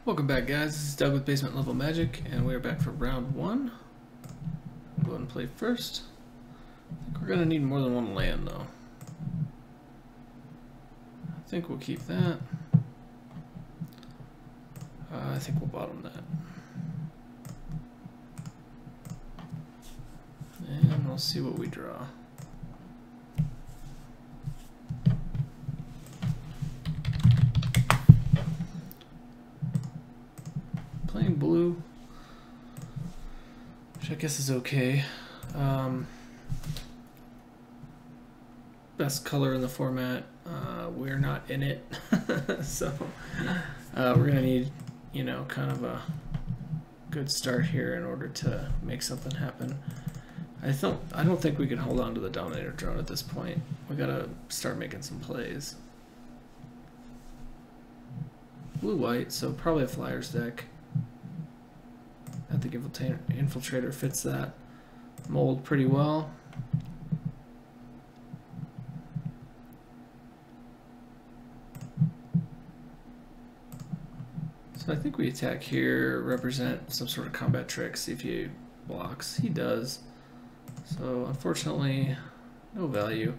Welcome back, guys. This is Doug with Basement Level Magic, and we are back for round one. I'll go ahead and play first. I think we're going to need more than one land, though. I think we'll keep that. I think we'll bottom that. And we'll see what we draw. Playing blue, which I guess is okay. Best color in the format. We're not in it, so we're gonna need, kind of a good start here in order to make something happen. I don't think we can hold on to the Dominator drone at this point. We gotta start making some plays. Blue-white, so probably a Flyers deck. I think Infiltrator fits that mold pretty well. So I think we attack here, represent some sort of combat trick, see if he blocks. He does. So unfortunately, no value.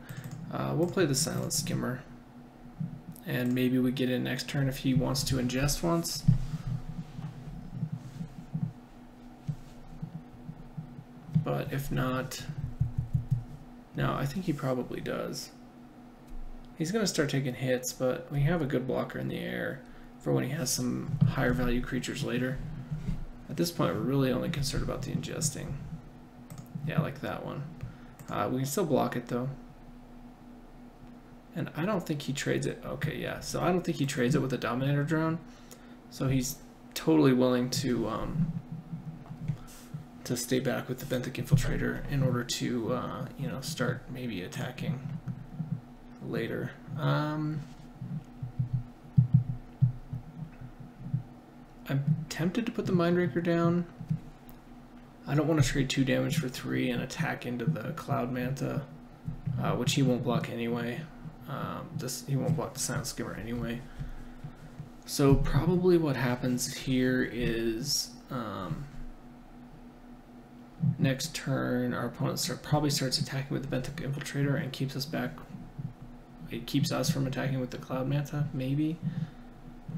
We'll play the Silent Skimmer. And maybe we get in next turn if he wants to ingest once. But if not, no, I think he probably does. He's going to start taking hits, but we have a good blocker in the air for when he has some higher value creatures later. At this point, we're really only concerned about the ingesting. Yeah, like that one. We can still block it though. And I don't think he trades it. Okay, yeah, so I don't think he trades it with a Dominator drone. So he's totally willing to stay back with the Benthic Infiltrator in order to, start maybe attacking later. I'm tempted to put the Mindraker down. I don't want to trade 2 damage for 3 and attack into the Cloud Manta, which he won't block anyway. He won't block the Silent Skimmer anyway. So probably what happens here is next turn our opponent probably starts attacking with the Benthic Infiltrator and keeps us back. It keeps us from attacking with the Cloud Manta, maybe.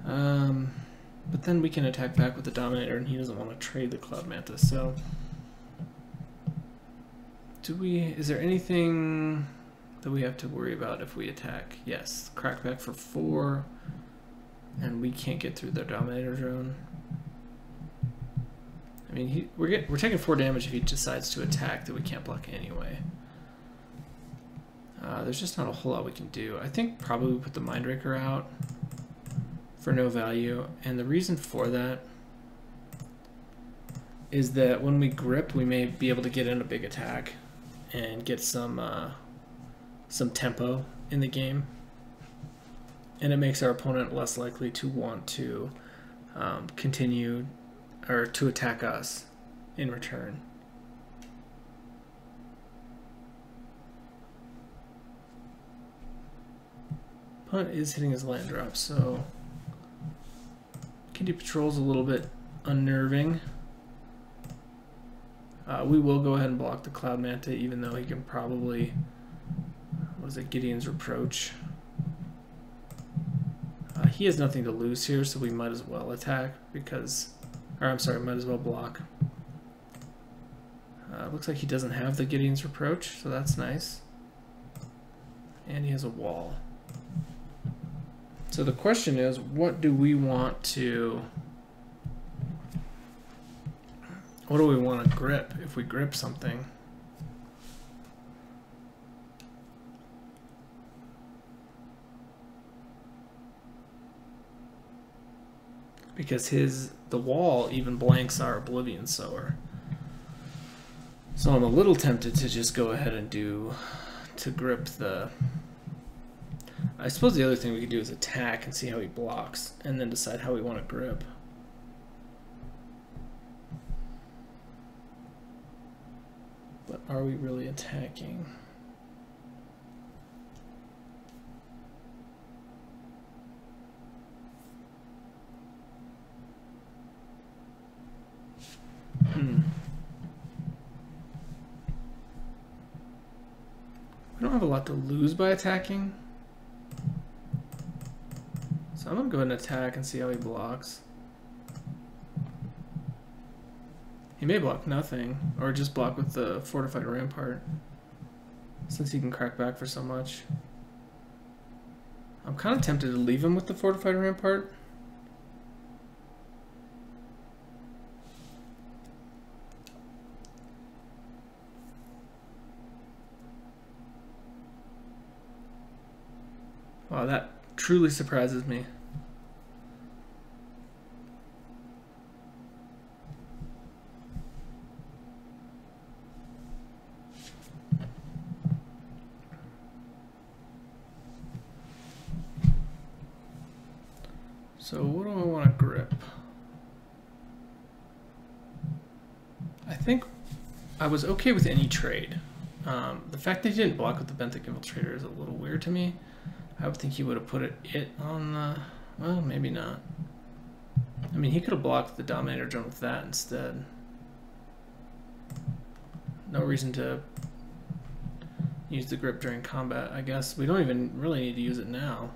But then we can attack back with the Dominator, and he doesn't want to trade the Cloud Manta. So, is there anything that we have to worry about if we attack? Yes, crackback for 4, and we can't get through the Dominator drone. I mean, we're taking 4 damage if he decides to attack that we can't block anyway. There's just not a whole lot we can do. I think probably we put the Mindraker out for no value, and the reason for that is that when we grip, we may be able to get in a big attack and get some tempo in the game, and it makes our opponent less likely to want to continue or to attack us in return. Opponent is hitting his land drop, so Kidney Patrol's a little bit unnerving. We will go ahead and block the Cloud Manta, even though he can probably, what is it, Gideon's Reproach. He has nothing to lose here, so we might as well attack because, or I'm sorry, might as well block. Looks like he doesn't have the Gideon's Reproach, so that's nice. And he has a wall. So the question is, what do we want to grip if we grip something? Because the wall even blanks our Oblivion Sower. So I'm a little tempted to just go ahead and to grip the... I suppose the other thing we could do is attack and see how he blocks, and then decide how we want to grip. But are we really attacking? have a lot to lose by attacking. So I'm gonna go ahead and attack and see how he blocks. He may block nothing, or just block with the fortified rampart, since he can crack back for so much. I'm kind of tempted to leave him with the fortified rampart. Wow, that truly surprises me. So what do I want to grip? I think I was okay with any trade. The fact that he didn't block with the Benthic Infiltrator is a little weird to me. I would think he would have put it on the... Well, maybe not. I mean, he could have blocked the Dominator Drone with that instead. No reason to use the grip during combat, I guess. We don't even really need to use it now.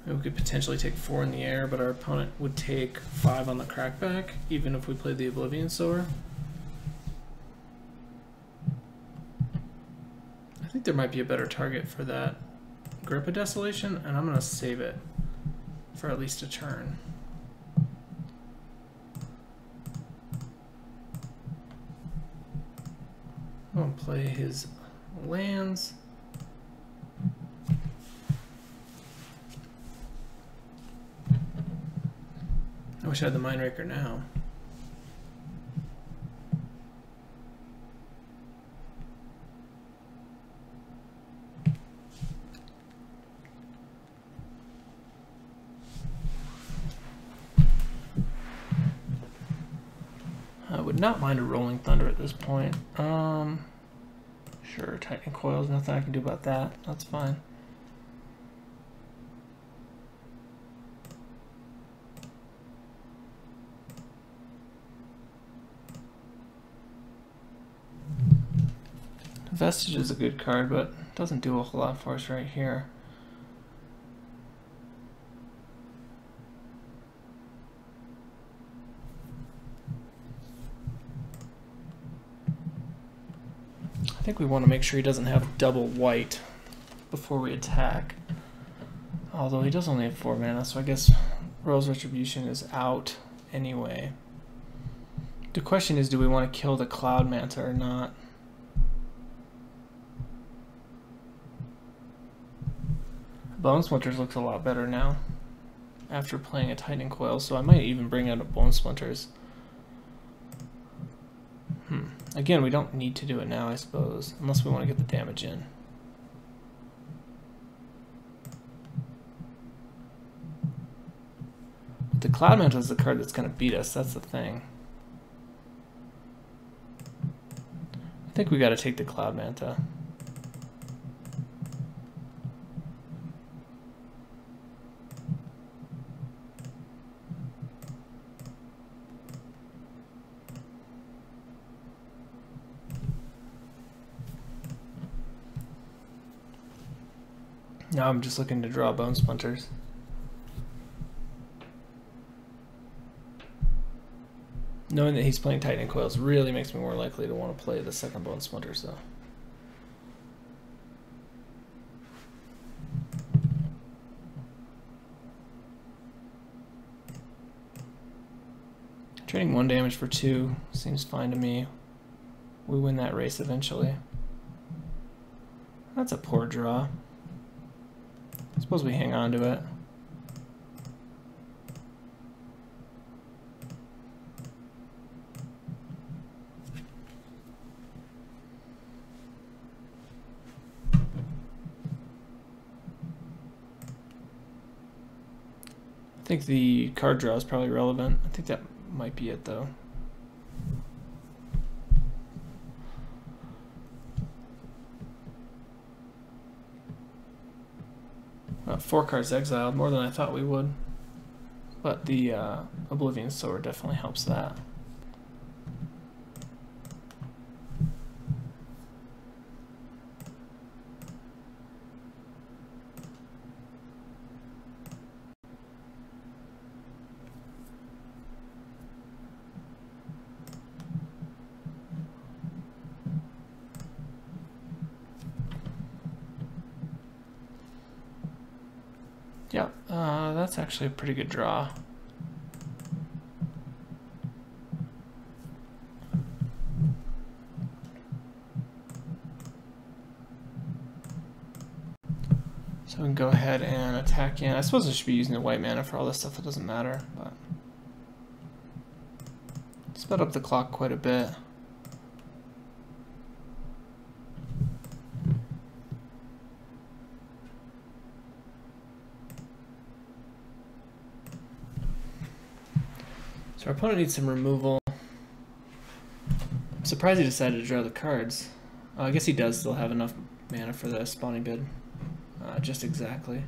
We could potentially take 4 in the air, but our opponent would take 5 on the crackback, even if we played the Oblivion Sower. I think there might be a better target for that Grip of Desolation, and I'm going to save it for at least a turn. I'm going to play his lands. I wish I had the Mindraker now. I would not mind a Rolling Thunder at this point. Sure, Titan Coils, nothing I can do about that. That's fine. Vestige is a good card, but doesn't do a whole lot for us right here. I think we want to make sure he doesn't have double white before we attack. Although he does only have 4 mana, so I guess Royal's Retribution is out anyway. The question is, do we want to kill the Cloud Manta or not? Bone Splinters looks a lot better now after playing a Titan Coil, so I might even bring out a Bone Splinters. Again, we don't need to do it now, I suppose, unless we want to get the damage in. But the Cloud Manta is the card that's going to beat us, that's the thing. I think we got to take the Cloud Manta. Now I'm just looking to draw Bone Splinters. Knowing that he's playing Titan Coils really makes me more likely to want to play the second Bone Splinters, though. Trading 1 damage for 2 seems fine to me. We win that race eventually. That's a poor draw. I suppose we hang on to it. I think the card draw is probably relevant. I think that might be it, though. 4 cards exiled, more than I thought we would. But the Oblivion Sword definitely helps that. Yeah, that's actually a pretty good draw. So we can go ahead and attack in. I suppose I should be using the white mana for all this stuff. It doesn't matter, but sped up the clock quite a bit. So our opponent needs some removal. I'm surprised he decided to draw the cards. I guess he does still have enough mana for the spawning bid. Just exactly.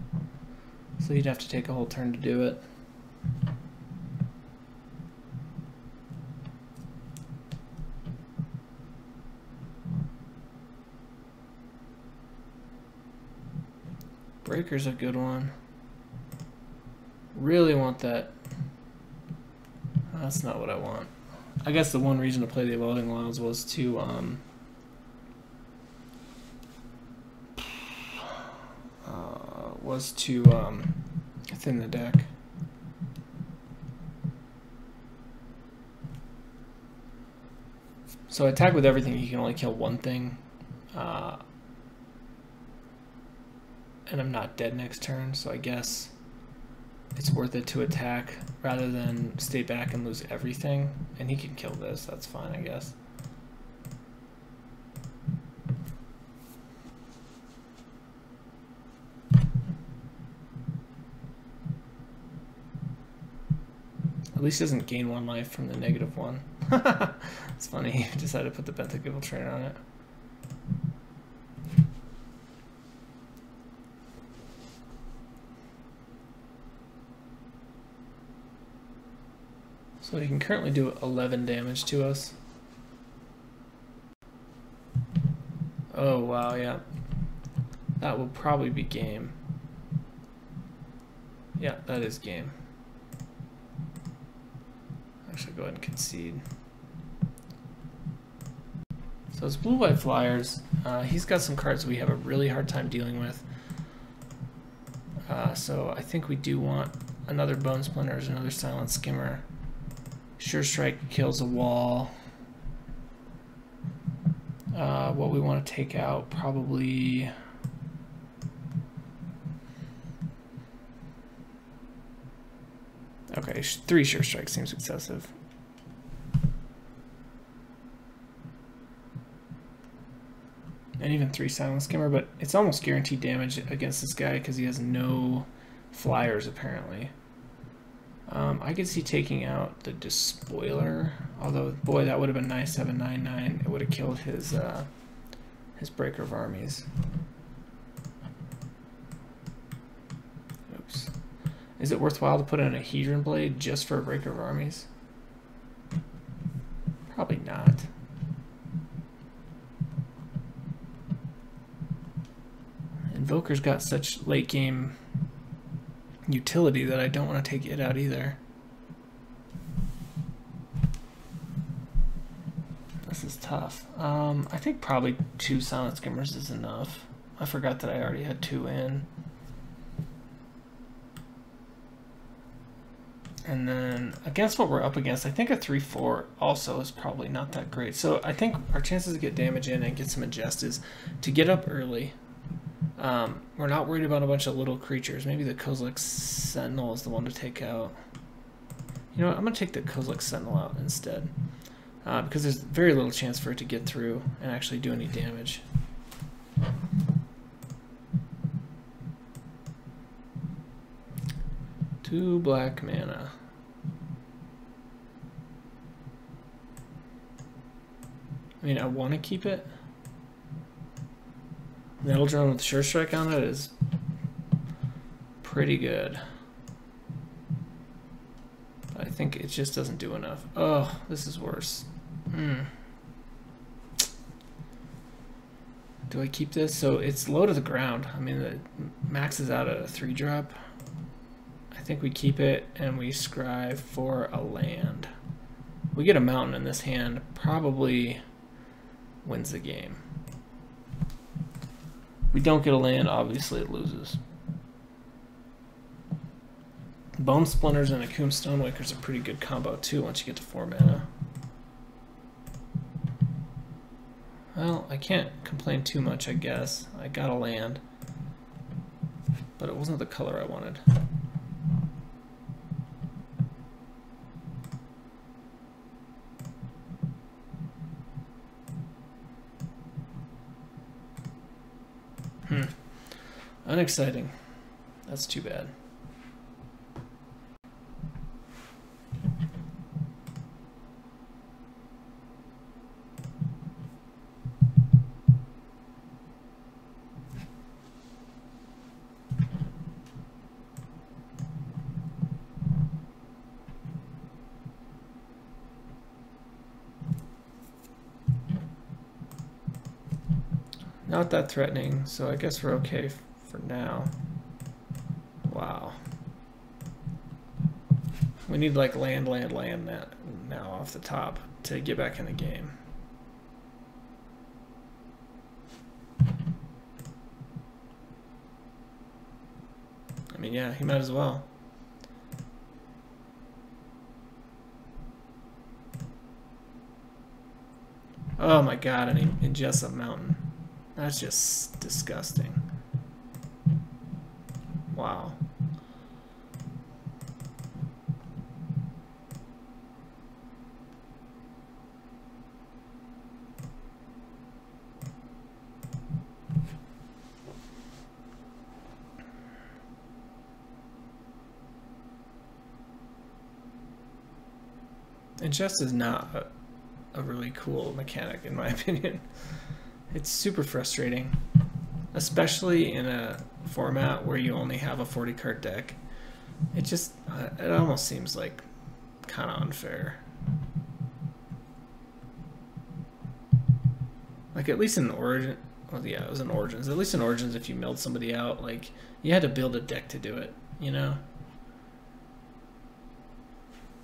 So he'd have to take a whole turn to do it. Breaker's a good one. Really want that. That's not what I want. I guess the one reason to play the Evolving Wilds was to thin the deck. So I attack with everything. You can only kill one thing, and I'm not dead next turn. So I guess it's worth it to attack rather than stay back and lose everything. And he can kill this. That's fine, I guess. At least he doesn't gain 1 life from the -1. It's funny, he decided to put the Benthic Infiltrator on it. So he can currently do 11 damage to us. Oh wow, yeah. That will probably be game. Yeah, that is game. Actually, go ahead and concede. So it's blue-white flyers. He's got some cards we have a really hard time dealing with. So I think we do want another Bone Splinters, another Silent Skimmer. Sure Strike kills a wall. What we want to take out, probably... Okay, 3 Sure Strike seems excessive. And even 3 Silent Skimmer, but it's almost guaranteed damage against this guy because he has no flyers, apparently. I could see taking out the Despoiler, although, boy, that would have been nice to have a 9/9. It would have killed his Breaker of Armies. Oops. Is it worthwhile to put in a Hedron Blade just for a Breaker of Armies? Probably not. Invoker's got such late game utility that I don't want to take it out either. This is tough. I think probably 2 Silent Skimmers is enough. I forgot that I already had 2 in. And then against what we're up against, I think a 3/4 also is probably not that great. So I think our chances to get damage in and get some ingest is to get up early. We're not worried about a bunch of little creatures. Maybe the Kozilek Sentinel is the one to take out. You know what? I'm going to take the Kozilek Sentinel out instead. Because there's very little chance for it to get through and actually do any damage. Two black mana. I mean, I want to keep it. Metal Drone with Sure Strike on it is pretty good. I think it just doesn't do enough. Oh, this is worse. Do I keep this? So it's low to the ground. I mean, the max is out at a 3-drop. I think we keep it and we scry for a land. We get a mountain in this hand, probably wins the game. We don't get a land, obviously it loses. Bone Splinters and Akum Stonewaker's a pretty good combo too once you get to 4 mana. Well, I can't complain too much, I guess. I got a land, but it wasn't the color I wanted. Unexciting. That's too bad. Not that threatening, so I guess we're okay for now. Wow. We need like land now off the top to get back in the game. I mean, yeah, he might as well. Oh my god, and he ingests a mountain. That's just disgusting. Wow. Ingest is not a really cool mechanic in my opinion. It's super frustrating, especially in a format where you only have a 40 card deck. It almost seems like kind of unfair. Like at least in Origin, well yeah, it was in Origins. At least in Origins, if you milled somebody out, like you had to build a deck to do it, you know?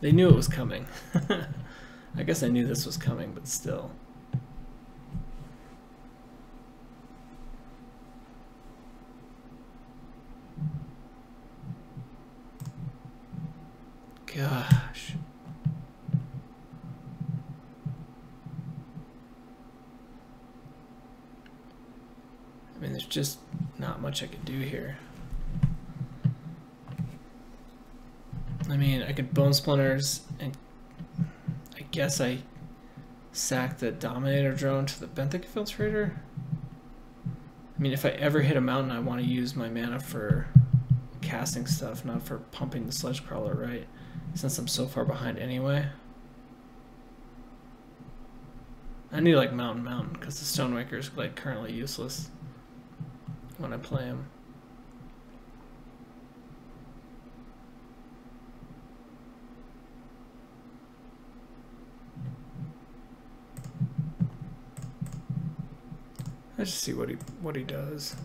They knew it was coming. I guess I knew this was coming, but still. Gosh. I mean, there's just not much I could do here. I mean, I could Bone Splinters, and I guess I sack the Dominator Drone to the Benthic Infiltrator. I mean, if I ever hit a mountain, I want to use my mana for casting stuff, not for pumping the Sledge Crawler, right? Since I'm so far behind anyway. I need like Mountain, because the Stonewaker is like currently useless when I play him. Let's just see what he does.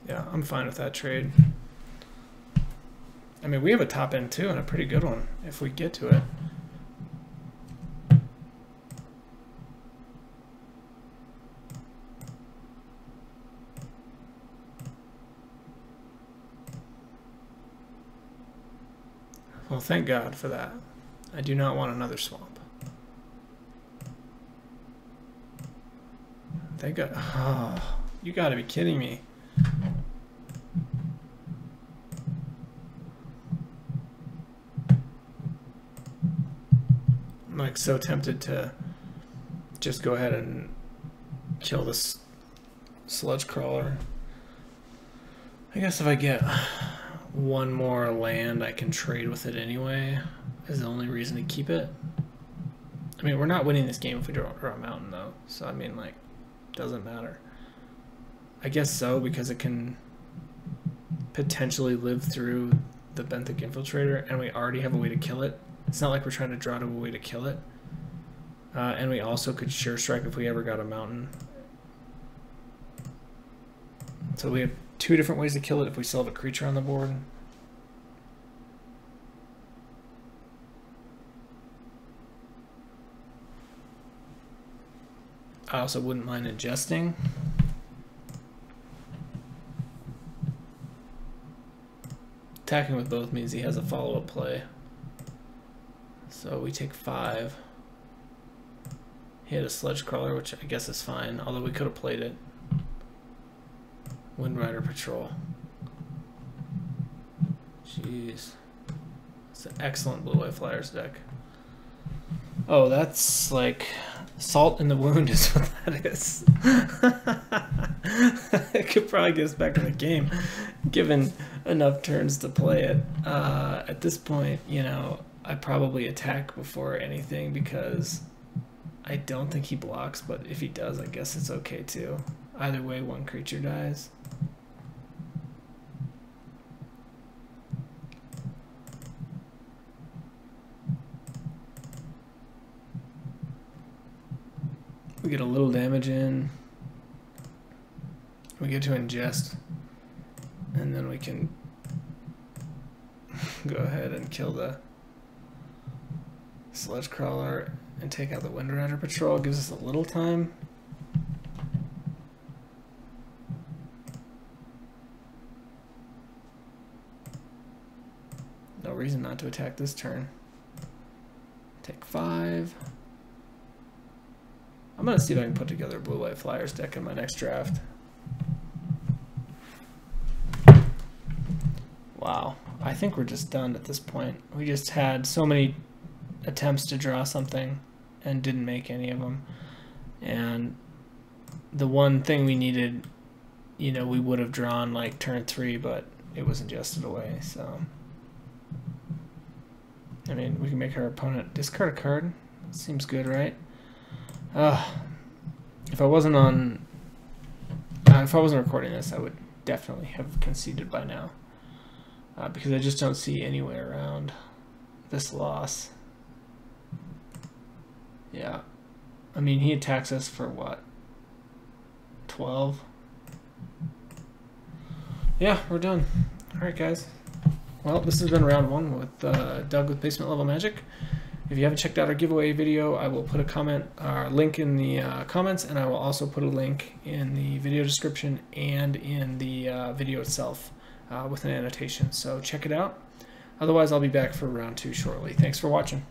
Yeah, I'm fine with that trade. I mean, we have a top end too, and a pretty good one if we get to it. Well, thank God for that. I do not want another swamp. Thank God. Oh, you gotta be kidding me. I'm like so tempted to just go ahead and kill this Sludge Crawler. I guess if I get one more land I can trade with it anyway is the only reason to keep it. I mean, we're not winning this game if we draw a mountain, though. So, I mean, like, doesn't matter. I guess so, because it can potentially live through the Benthic Infiltrator, and we already have a way to kill it. It's not like we're trying to draw to a way to kill it. And we also could Sure Strike if we ever got a mountain. So we have two different ways to kill it if we still have a creature on the board. I also wouldn't mind ingesting. Attacking with both means he has a follow-up play. So we take 5. He had a Sledge Crawler, which I guess is fine, although we could have played it. Windrider Patrol. Jeez. It's an excellent Blue-White Flyers deck. Oh, that's like salt in the wound is what that is. It could probably get us back in the game, given enough turns to play it. At this point, you know, I probably attack before anything because I don't think he blocks, but if he does, I guess it's okay too. Either way, one creature dies. We get a little damage in. We get to ingest. And then we can go ahead and kill the Sledge Crawler and take out the Windrider Patrol. Gives us a little time. No reason not to attack this turn. Take 5. I'm going to see if I can put together a Blue-White Flyers deck in my next draft. Wow. I think we're just done at this point. We just had so many attempts to draw something and didn't make any of them. And the one thing we needed, you know, we would have drawn like turn 3, but it was ingested away, so. I mean, we can make our opponent discard a card. Seems good, right? If I wasn't recording this, I would definitely have conceded by now, because I just don't see any way around this loss. Yeah, I mean, he attacks us for what, 12? Yeah, we're done. All right, guys. Well, this has been round 1 with Doug with Basement Level Magic. If you haven't checked out our giveaway video, I will put a link in the comments, and I will also put a link in the video description and in the video itself with an annotation. So check it out. Otherwise, I'll be back for round 2 shortly. Thanks for watching.